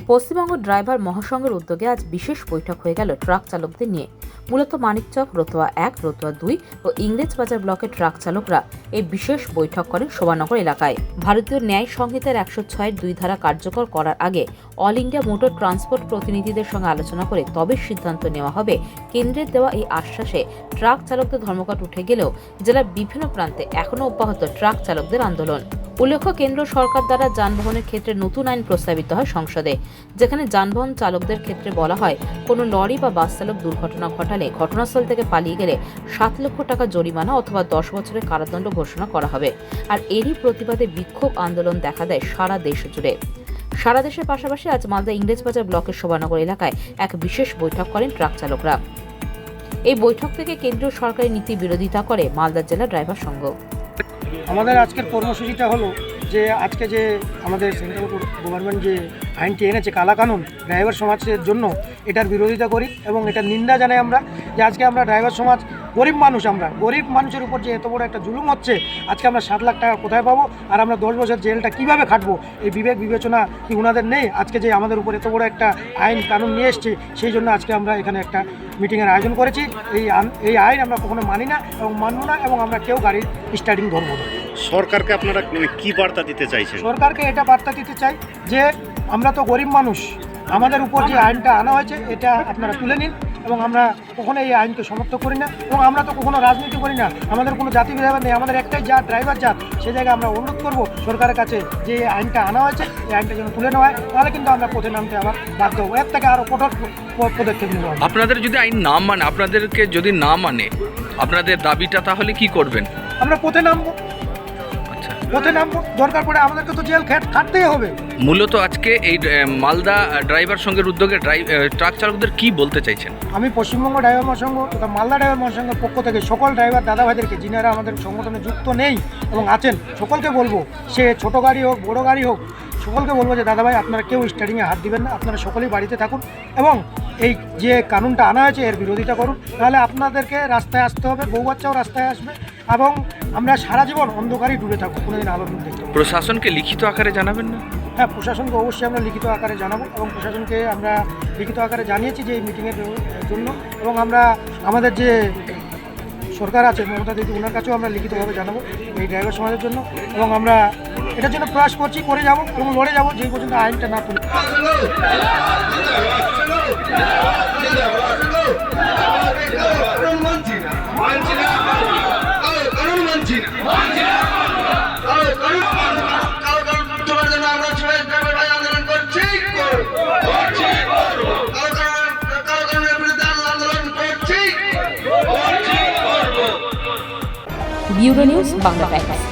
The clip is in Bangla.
পশ্চিমবঙ্গ ড্রাইভার মহাসংঘের উদ্যোগে আজ বিশেষ বৈঠক হয়ে গেল ট্রাক চালকদের নিয়ে। মূলত মানিকচক, রতুয়া 1, রতুয়া 2 ও ইংরেজবাজার ব্লকের ট্রাক চালকরা এই বিশেষ বৈঠক করেন শোভানগর এলাকায়। ভারতীয় ন্যায় সংহিতার 106(2) ধারা কার্যকর করার আগে অল ইন্ডিয়া মোটর ট্রান্সপোর্ট প্রতিনিধিদের সঙ্গে আলোচনা করে তবে সিদ্ধান্ত নেওয়া হবে। কেন্দ্রের দেওয়া এই আশ্বাসে ট্রাক চালকদের ধর্মঘট উঠে গেলেও জেলার বিভিন্ন প্রান্তে এখনও অব্যাহত ট্রাক চালকদের আন্দোলন। উল্লেখ্য, কেন্দ্র সরকার দ্বারা যানবাহনের ক্ষেত্রে নতুন আইন প্রস্তাবিত হয় সংসদে, যেখানে যানবাহন চালকদের ক্ষেত্রে বলা হয় কোনো লরি বা বাস চালক দুর্ঘটনা ঘটালে ঘটনাস্থল থেকে পালিয়ে গেলে 7 লক্ষ টাকা জরিমানা অথবা 10 বছরের কারাদণ্ড ঘোষণা করা হবে। আর এরই প্রতিবাদে বিক্ষোভ আন্দোলন দেখা দেয় সারা দেশ জুড়ে। সারা দেশের পাশাপাশি আজ মালদা ইংরেজবাজার ব্লকের শোভানগর এলাকায় এক বিশেষ বৈঠক করেন ট্রাক চালকরা। এই বৈঠক থেকে কেন্দ্রীয় সরকারি নীতি বিরোধিতা করে মালদা জেলা ড্রাইভার সংঘ। আমাদের আজকের কর্মসূচিটা হলো যে আজকে যে আমাদের সেন্ট্রাল গভর্নমেন্ট যে আইনটি এনেছে কালাকানুন ড্রাইভার সমাজের জন্য, এটার বিরোধিতা করি এবং এটার নিন্দা জানাই আমরা। যে আজকে আমরা ড্রাইভার সমাজ গরিব মানুষ, আমরা গরিব মানুষের উপর যে এত বড় একটা জুলুম হচ্ছে, আজকে আমরা 7 লাখ টাকা কোথায় পাবো আর আমরা 10 বছর জেলটা কীভাবে খাটবো, এই বিবেক বিবেচনা কি ওনাদের নেই? আজকে যে আমাদের উপর এত বড় একটা আইন কানুন নিয়ে এসছে, সেই জন্য আজকে আমরা এখানে একটা মিটিংয়ের আয়োজন করেছি। এই আইন আমরা কখনো মানি না এবং মানব না এবং আমরা কেউ গাড়ির স্টার্টিং ধরবো না। সরকারকে আপনারা কি বার্তা দিতে চাইছেন? সরকারকে এটা বার্তা দিতে চাই যে আমরা তো গরিব মানুষ, আমাদের উপর যে আইনটা আনা হয়েছে এটা আপনারা তুলে নিন এবং আমরা কখনো এই আইনকে সমর্থন করি না এবং আমরা তো কখনো রাজনীতি করি না, আমাদের কোনো জাতি ভেদাভেদ নেই, আমাদের একটাই জাত ড্রাইভার জাত। সে জায়গায় আমরা অনুরোধ করব সরকারের কাছে যে এই আইনটা আনা হয়েছে এই আইনটা যেন তুলে নেওয়া হয়, তাহলে কিন্তু আমরা পথে নামতে আবার বাধ্য হবো। এর থেকে আরও কঠোর পদক্ষেপ নেব। আপনাদের যদি আইন না মানে, আপনাদেরকে যদি না মানে আপনাদের দাবিটা, তাহলে কি করবেন? আমরা পথে নামবো, পথে নামবো, দরকার পড়ে আমাদেরকে তো জেল খাটতেই হবে। মূলত আজকে এই মালদা ড্রাইভার সংঘের উদ্যোগে ট্রাক চালকদের কি বলতে চাইছেন? আমি পশ্চিমবঙ্গ ড্রাইভার মহাসংঘ তথা মালদা ড্রাইভার মহাসংঘের পক্ষ থেকে সকল ড্রাইভার দাদা ভাইদেরকে, যিনারা আমাদের সংগঠনে যুক্ত নেই এবং আছেন, সকলকে বলবো, সে ছোট গাড়ি হোক বড় গাড়ি হোক, সকলকে বলবো যে দাদা ভাই আপনারা কেউ স্টার্টিংয়ে হাত দিবেন না, আপনারা সকলেই বাড়িতে থাকুন এবং এই যে কানুনটা আনা হয়েছে এর বিরোধিতা করুন। তাহলে আপনাদেরকে রাস্তায় আসতে হবে, বউ বাচ্চাও রাস্তায় আসবে এবং আমরা সারা জীবন অন্ধকারই ডুবে থাকবো, কোনোদিন আলোর মুখ দেখতে পাবো। প্রশাসনকে লিখিত আকারে জানাবেন না? হ্যাঁ, প্রশাসনকে অবশ্যই আমরা লিখিত আকারে জানাবো এবং প্রশাসনকে আমরা লিখিত আকারে জানিয়েছি যে এই মিটিংয়ের জন্য, এবং আমরা আমাদের যে সরকার আছে মমতা দিদি, ওনার কাছেও আমরা লিখিতভাবে জানাবো এই ড্রাইভার সমাজের জন্য এবং আমরা এটার জন্য প্রয়াস করছি, করে যাব এবং লড়ে যাব যেই পর্যন্ত আইনটা না তুলে। Bureau news Bangla Times.